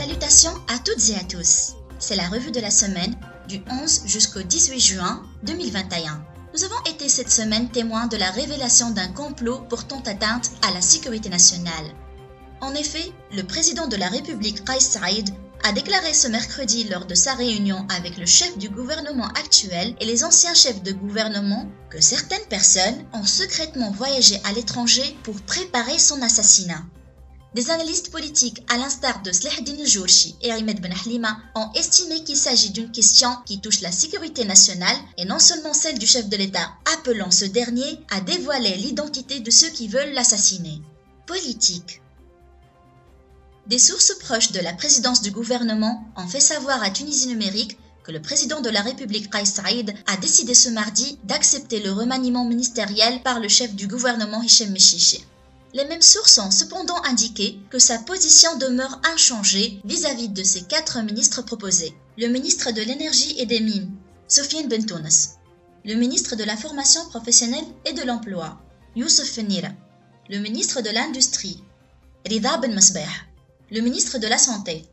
Salutations à toutes et à tous. C'est la revue de la semaine du 11 jusqu'au 18 juin 2021. Nous avons été cette semaine témoins de la révélation d'un complot portant atteinte à la sécurité nationale. En effet, le président de la République Kais Saïed a déclaré ce mercredi lors de sa réunion avec le chef du gouvernement actuel et les anciens chefs de gouvernement que certaines personnes ont secrètement voyagé à l'étranger pour préparer son assassinat. Des analystes politiques à l'instar de Slahdine Jourchi et Ahmed Ben Halima ont estimé qu'il s'agit d'une question qui touche la sécurité nationale et non seulement celle du chef de l'État, appelant ce dernier à dévoiler l'identité de ceux qui veulent l'assassiner. Politique. Des sources proches de la présidence du gouvernement ont fait savoir à Tunisie Numérique que le président de la République Kais Saïed a décidé ce mardi d'accepter le remaniement ministériel par le chef du gouvernement Hichem Mechichi. Les mêmes sources ont cependant indiqué que sa position demeure inchangée vis-à-vis de ses 4 ministres proposés. Le ministre de l'Énergie et des Mines, Sofiane Bentounes. Le ministre de la Formation professionnelle et de l'Emploi, Youssef Fennira. Le ministre de l'Industrie, Rida Ben Mesbah. Le ministre de la Santé,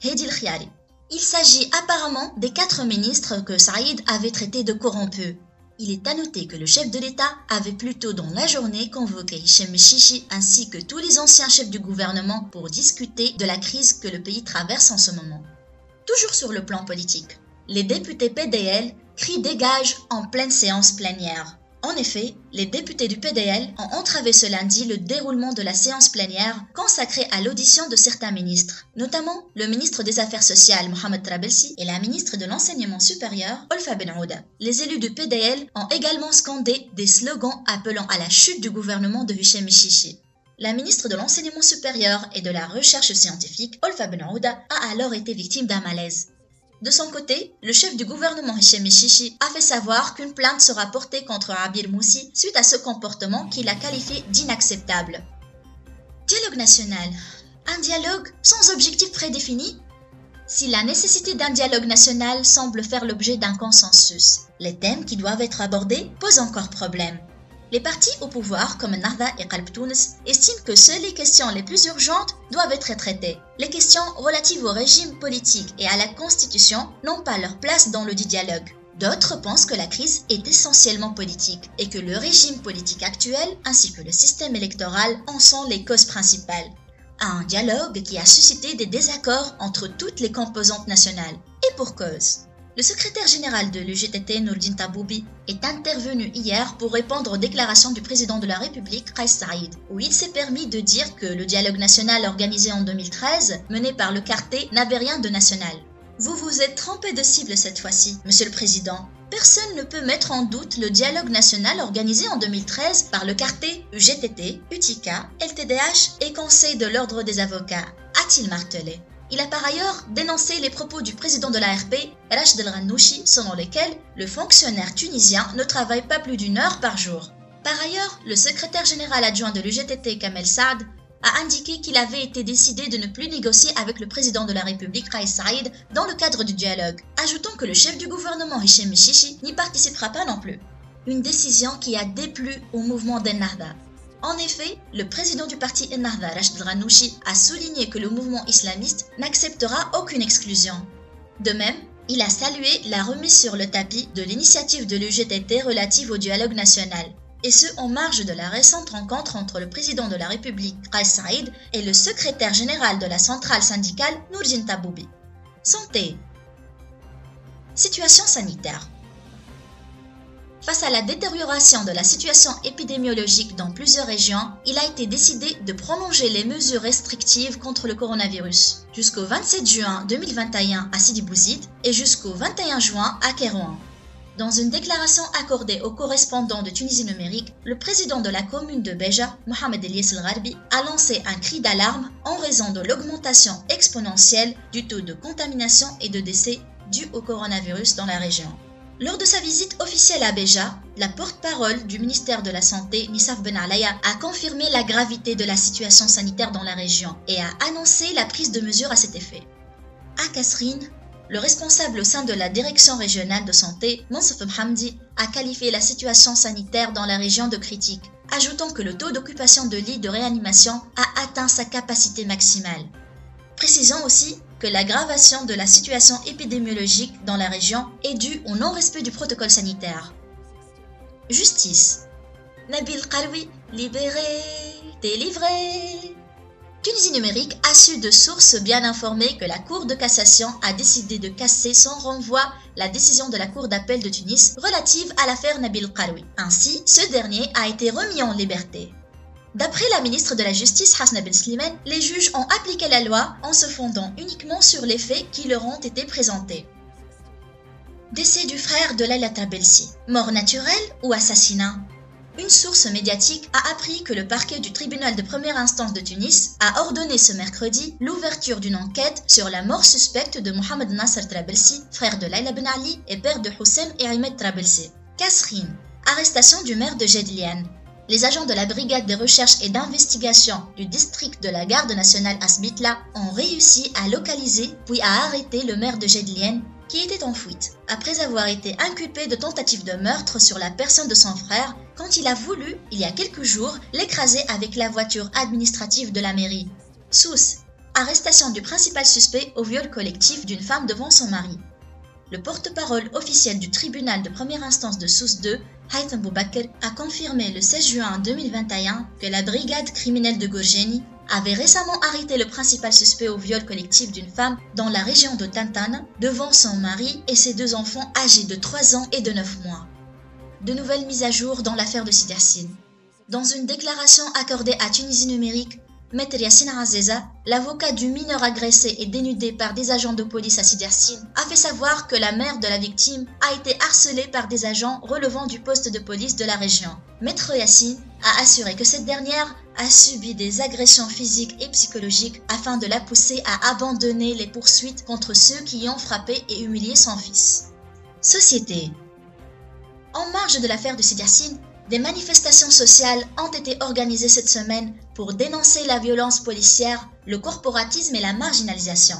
Hedi El Khiari. Il s'agit apparemment des 4 ministres que Saïd avait traités de corrompus. Il est à noter que le chef de l'État avait plus tôt dans la journée convoqué Hichem Mechichi ainsi que tous les anciens chefs du gouvernement pour discuter de la crise que le pays traverse en ce moment. Toujours sur le plan politique, les députés PDL crient dégage en pleine séance plénière. En effet, les députés du PDL ont entravé ce lundi le déroulement de la séance plénière consacrée à l'audition de certains ministres, notamment le ministre des Affaires sociales Mohamed Trabelsi et la ministre de l'Enseignement supérieur Olfa Ben Ouda. Les élus du PDL ont également scandé des slogans appelant à la chute du gouvernement de Hichem Mechichi. La ministre de l'Enseignement supérieur et de la Recherche scientifique Olfa Ben Ouda a alors été victime d'un malaise. De son côté, le chef du gouvernement Hichem Mechichi a fait savoir qu'une plainte sera portée contre Abir Moussi suite à ce comportement qu'il a qualifié d'inacceptable. Dialogue national. Un dialogue sans objectif prédéfini? Si la nécessité d'un dialogue national semble faire l'objet d'un consensus, les thèmes qui doivent être abordés posent encore problème. Les partis au pouvoir, comme Ennahda et Qalb Tounes, estiment que seules les questions les plus urgentes doivent être traitées. Les questions relatives au régime politique et à la Constitution n'ont pas leur place dans le dit dialogue. D'autres pensent que la crise est essentiellement politique et que le régime politique actuel ainsi que le système électoral en sont les causes principales. Un dialogue qui a suscité des désaccords entre toutes les composantes nationales. Et pour cause. Le secrétaire général de l'UGTT, Nourdine Taboubi, est intervenu hier pour répondre aux déclarations du président de la République, Kais Saïed, où il s'est permis de dire que le dialogue national organisé en 2013, mené par le quartet, n'avait rien de national. Vous vous êtes trompé de cible cette fois-ci, Monsieur le Président. Personne ne peut mettre en doute le dialogue national organisé en 2013 par le quartet, UGTT, UTICA, LTDH et Conseil de l'Ordre des avocats, a-t-il martelé. Il a par ailleurs dénoncé les propos du président de l'ARP, Rachid El Ghannouchi, selon lesquels le fonctionnaire tunisien ne travaille pas plus d'1 heure par jour. Par ailleurs, le secrétaire général adjoint de l'UGTT, Kamel Saad, a indiqué qu'il avait été décidé de ne plus négocier avec le président de la République, Kais Saïed, dans le cadre du dialogue, ajoutant que le chef du gouvernement, Hichem Mechichi, n'y participera pas non plus. Une décision qui a déplu au mouvement d'Ennahda. En effet, le président du parti Ennahda, Rachid El Ghannouchi, a souligné que le mouvement islamiste n'acceptera aucune exclusion. De même, il a salué la remise sur le tapis de l'initiative de l'UGTT relative au dialogue national, et ce en marge de la récente rencontre entre le président de la République, Kais Saïed, et le secrétaire général de la centrale syndicale, Nourdine Taboubi. Santé. Situation sanitaire. Face à la détérioration de la situation épidémiologique dans plusieurs régions, il a été décidé de prolonger les mesures restrictives contre le coronavirus jusqu'au 27 juin 2021 à Sidi Bouzid et jusqu'au 21 juin à Kérouan. Dans une déclaration accordée aux correspondants de Tunisie Numérique, le président de la commune de Béja, Mohamed Elias El Gharbi, a lancé un cri d'alarme en raison de l'augmentation exponentielle du taux de contamination et de décès dû au coronavirus dans la région. Lors de sa visite officielle à Béja, la porte-parole du ministère de la Santé, Nissaf Ben Alaya, a confirmé la gravité de la situation sanitaire dans la région et a annoncé la prise de mesures à cet effet. À Kasserine, le responsable au sein de la direction régionale de santé, Monsef Hamdi, a qualifié la situation sanitaire dans la région de critique, ajoutant que le taux d'occupation de lits de réanimation a atteint sa capacité maximale. Précisons aussi que l'aggravation de la situation épidémiologique dans la région est due au non-respect du protocole sanitaire. Justice. Nabil Qaroui, libéré, délivré. Tunisie Numérique a su de sources bien informées que la Cour de cassation a décidé de casser sans renvoi la décision de la Cour d'appel de Tunis relative à l'affaire Nabil Qaroui. Ainsi, ce dernier a été remis en liberté. D'après la ministre de la Justice Hasna Ben Slimane, les juges ont appliqué la loi en se fondant uniquement sur les faits qui leur ont été présentés. Décès du frère de Laila Trabelsi. Mort naturelle ou assassinat? Une source médiatique a appris que le parquet du tribunal de première instance de Tunis a ordonné ce mercredi l'ouverture d'une enquête sur la mort suspecte de Mohamed Nasser Trabelsi, frère de Laila Ben Ali et père de Houssem et Ahmed Trabelsi. Kasrin. Arrestation du maire de Jedlian. Les agents de la brigade de recherche et d'investigation du district de la garde nationale Asbitla ont réussi à localiser puis à arrêter le maire de Jedlian qui était en fuite, après avoir été inculpé de tentative de meurtre sur la personne de son frère quand il a voulu, il y a quelques jours, l'écraser avec la voiture administrative de la mairie. Sousse. Arrestation du principal suspect au viol collectif d'une femme devant son mari. Le porte-parole officiel du tribunal de première instance de Sousse 2, Haitham Boubakr, a confirmé le 16 juin 2021 que la brigade criminelle de Gorgeni avait récemment arrêté le principal suspect au viol collectif d'une femme dans la région de Tantane devant son mari et ses deux enfants âgés de 3 ans et de 9 mois. De nouvelles mises à jour dans l'affaire de Sidi Yassine. Dans une déclaration accordée à Tunisie Numérique, Maître Yassine Azeza, l'avocat du mineur agressé et dénudé par des agents de police à Sidi Yassine, a fait savoir que la mère de la victime a été harcelée par des agents relevant du poste de police de la région. Maître Yassine a assuré que cette dernière a subi des agressions physiques et psychologiques afin de la pousser à abandonner les poursuites contre ceux qui ont frappé et humilié son fils. Société. En marge de l'affaire de Sidi Yassine, des manifestations sociales ont été organisées cette semaine pour dénoncer la violence policière, le corporatisme et la marginalisation.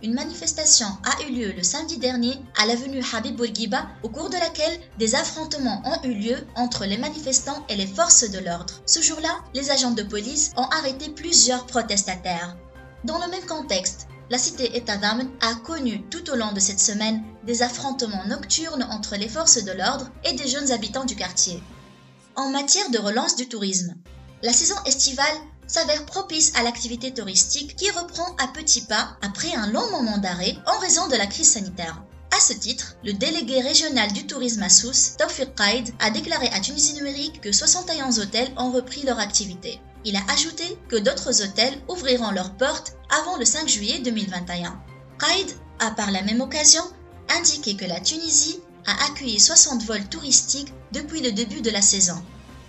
Une manifestation a eu lieu le samedi dernier à l'avenue Habib Bourguiba, au cours de laquelle des affrontements ont eu lieu entre les manifestants et les forces de l'ordre. Ce jour-là, les agents de police ont arrêté plusieurs protestataires. Dans le même contexte, la cité État d'Amn a connu tout au long de cette semaine des affrontements nocturnes entre les forces de l'ordre et des jeunes habitants du quartier. En matière de relance du tourisme, la saison estivale s'avère propice à l'activité touristique qui reprend à petits pas après un long moment d'arrêt en raison de la crise sanitaire. À ce titre, le délégué régional du tourisme à Sousse, Tawfiq Qaïd, a déclaré à Tunisie Numérique que 71 hôtels ont repris leur activité. Il a ajouté que d'autres hôtels ouvriront leurs portes avant le 5 juillet 2021. Qaïd a par la même occasion indiqué que la Tunisie a accueilli 60 vols touristiques depuis le début de la saison.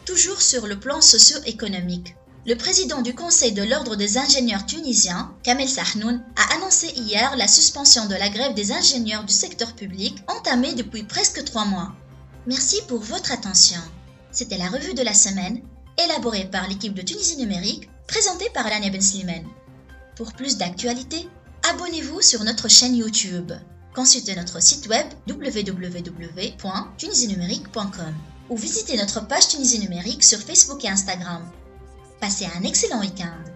Toujours sur le plan socio-économique, le président du Conseil de l'Ordre des ingénieurs tunisiens, Kamel Sahnoun, a annoncé hier la suspension de la grève des ingénieurs du secteur public entamée depuis presque 3 mois. Merci pour votre attention. C'était la revue de la semaine, élaborée par l'équipe de Tunisie Numérique, présentée par Alania Ben Slimane. Pour plus d'actualités, abonnez-vous sur notre chaîne YouTube. Consultez notre site web www.tunisienumérique.com ou visitez notre page Tunisie Numérique sur Facebook et Instagram. Passez un excellent week-end.